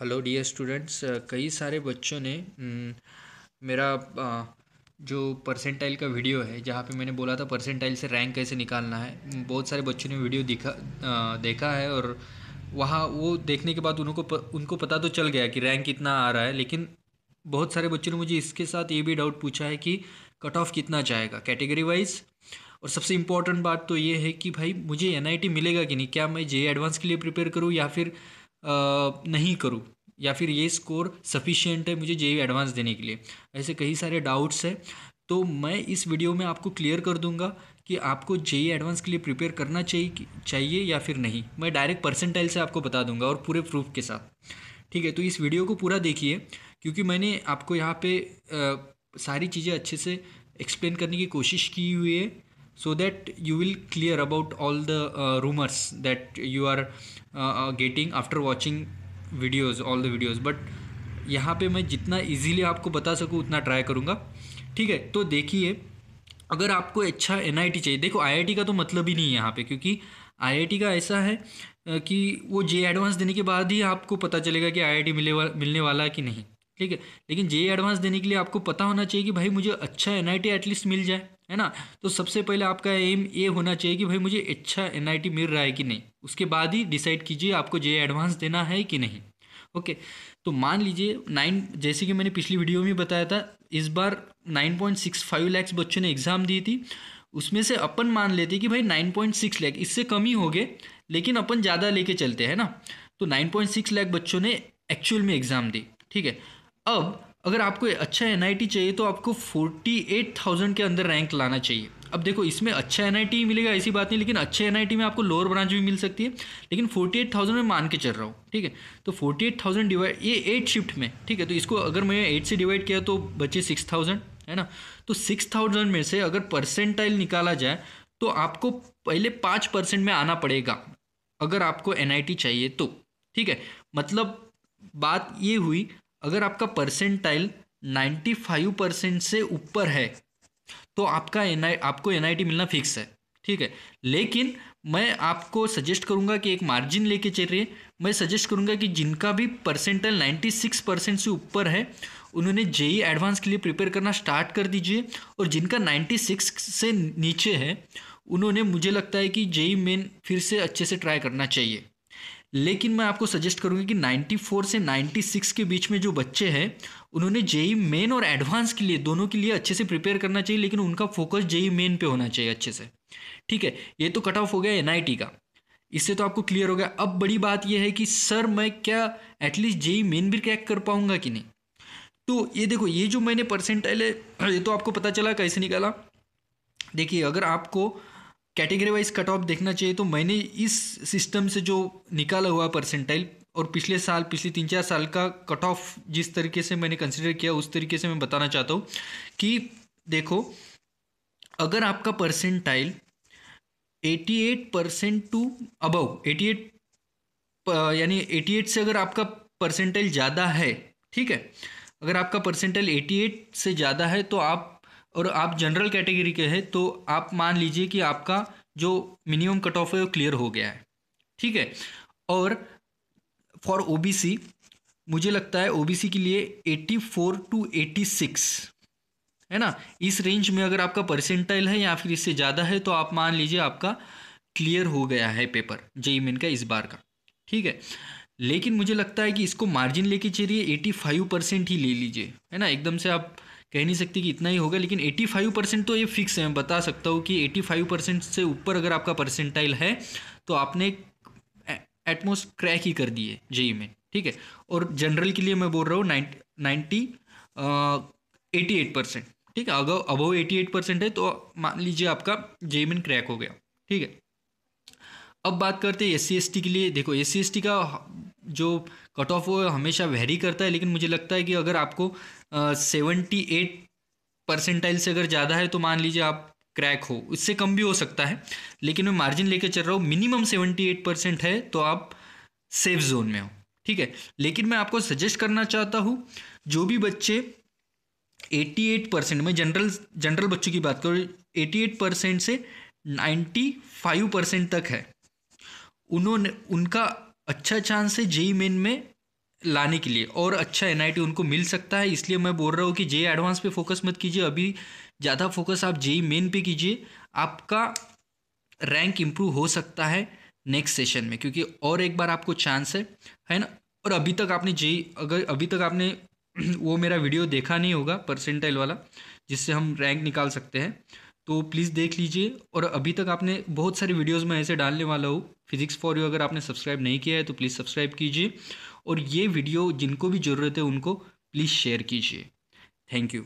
Hello dear students. कई सारे बच्चों ने मेरा जो परसेंटाइल का वीडियो है जहाँ पे मैंने बोला था परसेंटाइल से रैंक कैसे निकालना है, बहुत सारे बच्चों ने वीडियो देखा है। और वहाँ वो देखने के बाद उनको पता तो चल गया कि रैंक कितना आ रहा है, लेकिन बहुत सारे बच्चों ने मुझे इसके साथ ये भी डाउट पूछा है कि कट ऑफ कितना जाएगा कैटेगरी वाइज। और सबसे इम्पोर्टेंट बात तो ये है कि भाई मुझे एनआईटी मिलेगा कि नहीं, क्या मैं जे एडवांस के लिए प्रिपेयर करूँ या फिर नहीं करूँ, या फिर ये स्कोर सफिशिएंट है मुझे जेई एडवांस देने के लिए। ऐसे कई सारे डाउट्स हैं, तो मैं इस वीडियो में आपको क्लियर कर दूंगा कि आपको जेई एडवांस के लिए प्रिपेयर करना चाहिए या फिर नहीं। मैं डायरेक्ट परसेंटाइल से आपको बता दूंगा और पूरे प्रूफ के साथ। ठीक है, तो इस वीडियो को पूरा देखिए, क्योंकि मैंने आपको यहाँ पे सारी चीज़ें अच्छे से एक्सप्लेन करने की कोशिश की हुई है, so that you will clear about all the rumors that you are getting after watching videos, all the videos। but यहाँ पे मैं जितना इजीली आपको बता सकूँ उतना ट्राई करूँगा। ठीक है, तो देखिए, अगर आपको अच्छा एनआईटी चाहिए, देखो आईआईटी का तो मतलब ही नहीं है यहाँ पे, क्योंकि आईआईटी का ऐसा है कि वो जे एडवांस देने के बाद ही आपको पता चलेगा कि आईआईटी मिलने वाला है कि नहीं। ठीक है, लेकिन जे एडवांस देने के लिए आपको पता होना चाहिए कि भाई मुझे अच्छा एनआईटी एटलीस्ट मिल जाए, है ना। तो सबसे पहले आपका एम ये होना चाहिए कि भाई मुझे अच्छा एनआईटी मिल रहा है कि नहीं, उसके बाद ही डिसाइड कीजिए आपको जे एडवांस देना है कि नहीं। ओके, तो मान लीजिए जैसे कि मैंने पिछली वीडियो में बताया था, इस बार 9.65 लाख बच्चों ने एग्ज़ाम दी थी। उसमें से अपन मान लेते कि भाई 9.6 लाख, इससे कम ही हो गए, लेकिन अपन ज़्यादा लेके चलते हैं ना। तो 9.6 लाख बच्चों ने एक्चुअल में एग्ज़ाम दी। ठीक है, अब अगर आपको अच्छा एनआईटी चाहिए तो आपको 48,000 के अंदर रैंक लाना चाहिए। अब देखो, इसमें अच्छा एनआईटी मिलेगा ऐसी बात नहीं, लेकिन अच्छे एनआईटी में आपको लोअर ब्रांच भी मिल सकती है, लेकिन 48,000 में मान के चल रहा हूँ। ठीक है, तो 48,000 डिवाइड, ये 8 शिफ्ट में, ठीक है, तो इसको अगर मैं 8 से डिवाइड किया तो बचे 6,000, है ना। तो 6,000 में से अगर परसेंटाइल निकाला जाए तो आपको पहले 5% में आना पड़ेगा अगर आपको एनआईटी चाहिए तो। ठीक है, मतलब बात ये हुई, अगर आपका परसेंटाइल 95% से ऊपर है तो आपको एनआईटी मिलना फिक्स है। ठीक है, लेकिन मैं आपको सजेस्ट करूंगा कि एक मार्जिन लेके चलिए। मैं सजेस्ट करूंगा कि जिनका भी परसेंटाइल 96% से ऊपर है उन्होंने जेई एडवांस के लिए प्रिपेयर करना स्टार्ट कर दीजिए, और जिनका 96 से नीचे है उन्होंने, मुझे लगता है कि जेई मेन फिर से अच्छे से ट्राई करना चाहिए। लेकिन मैं आपको सजेस्ट करूंगा कि 94 से 96 के बीच में जो बच्चे हैं उन्होंने जेई मेन और एडवांस के लिए, दोनों के लिए अच्छे से प्रिपेयर करना चाहिए, लेकिन उनका फोकस जेई मेन पे होना चाहिए अच्छे से। ठीक है, ये तो कट ऑफ हो गया एनआईटी का, इससे तो आपको क्लियर हो गया। अब बड़ी बात यह है कि सर मैं क्या एटलीस्ट जेई मेन भी क्रैक कर पाऊंगा कि नहीं। तो ये देखो, ये जो मैंने परसेंटाइल है ये तो आपको पता चला कैसे निकाला। देखिए, अगर आपको कैटेगरी वाइज कट ऑफ देखना चाहिए तो मैंने इस सिस्टम से जो निकाला हुआ परसेंटाइल और पिछले साल, पिछले 3-4 साल का कट ऑफ जिस तरीके से मैंने कंसिडर किया उस तरीके से मैं बताना चाहता हूँ कि देखो, अगर आपका परसेंटाइल 88% टू अबव 88, यानी 88 से अगर आपका परसेंटाइल ज़्यादा है, ठीक है, अगर आपका परसेंटाइल 88 से ज़्यादा है तो आप, और आप जनरल कैटेगरी के हैं, तो आप मान लीजिए कि आपका जो मिनिमम कट ऑफ है वो क्लियर हो गया है। ठीक है, और फॉर ओबीसी मुझे लगता है ओबीसी के लिए 84 टू 86, है ना, इस रेंज में अगर आपका परसेंटाइल है या फिर इससे ज़्यादा है तो आप मान लीजिए आपका क्लियर हो गया है पेपर जेई मेन का इस बार का। ठीक है, लेकिन मुझे लगता है कि इसको मार्जिन लेके चलिए 85% ही ले लीजिए, है ना। एकदम से आप कह नहीं सकते कि इतना ही होगा, लेकिन 85% तो ये फिक्स है। मैं बता सकता हूँ कि 85% से ऊपर अगर आपका परसेंटाइल है तो आपने एटमोस्ट क्रैक ही कर दिए जेई में। ठीक है, और जनरल के लिए मैं बोल रहा हूँ 88%। ठीक है, अगर अबव 88% है तो मान लीजिए आपका जेई में क्रैक हो गया। ठीक है, अब बात करते हैं SC ST के लिए। देखो, SC ST का जो कट ऑफ वो हमेशा वेरी करता है, लेकिन मुझे लगता है कि अगर आपको 78% से अगर ज़्यादा है तो मान लीजिए आप क्रैक हो, इससे कम भी हो सकता है, लेकिन मैं मार्जिन लेके चल रहा हूँ। मिनिमम 78% है तो आप सेफ जोन में हो। ठीक है, लेकिन मैं आपको सजेस्ट करना चाहता हूँ, जो भी बच्चे 88%, मैं जनरल जनरल बच्चों की बात करूँ, 88% से 95% तक है, उन्होंने, उनका अच्छा चांस है जेई मेन में लाने के लिए और अच्छा एनआईटी उनको मिल सकता है। इसलिए मैं बोल रहा हूँ कि जेई एडवांस पे फोकस मत कीजिए, अभी ज़्यादा फोकस आप जेई मेन पे कीजिए। आपका रैंक इम्प्रूव हो सकता है नेक्स्ट सेशन में, क्योंकि और एक बार आपको चांस है ना। और अभी तक आपने जेई, अगर अभी तक आपने वो मेरा वीडियो देखा नहीं होगा परसेंटाइल वाला जिससे हम रैंक निकाल सकते हैं, तो प्लीज़ देख लीजिए। और अभी तक आपने बहुत सारे वीडियोस में ऐसे डालने वाला हूँ फिजिक्स फॉर यू, अगर आपने सब्सक्राइब नहीं किया है तो प्लीज़ सब्सक्राइब कीजिए, और ये वीडियो जिनको भी ज़रूरत है उनको प्लीज़ शेयर कीजिए। Thank you.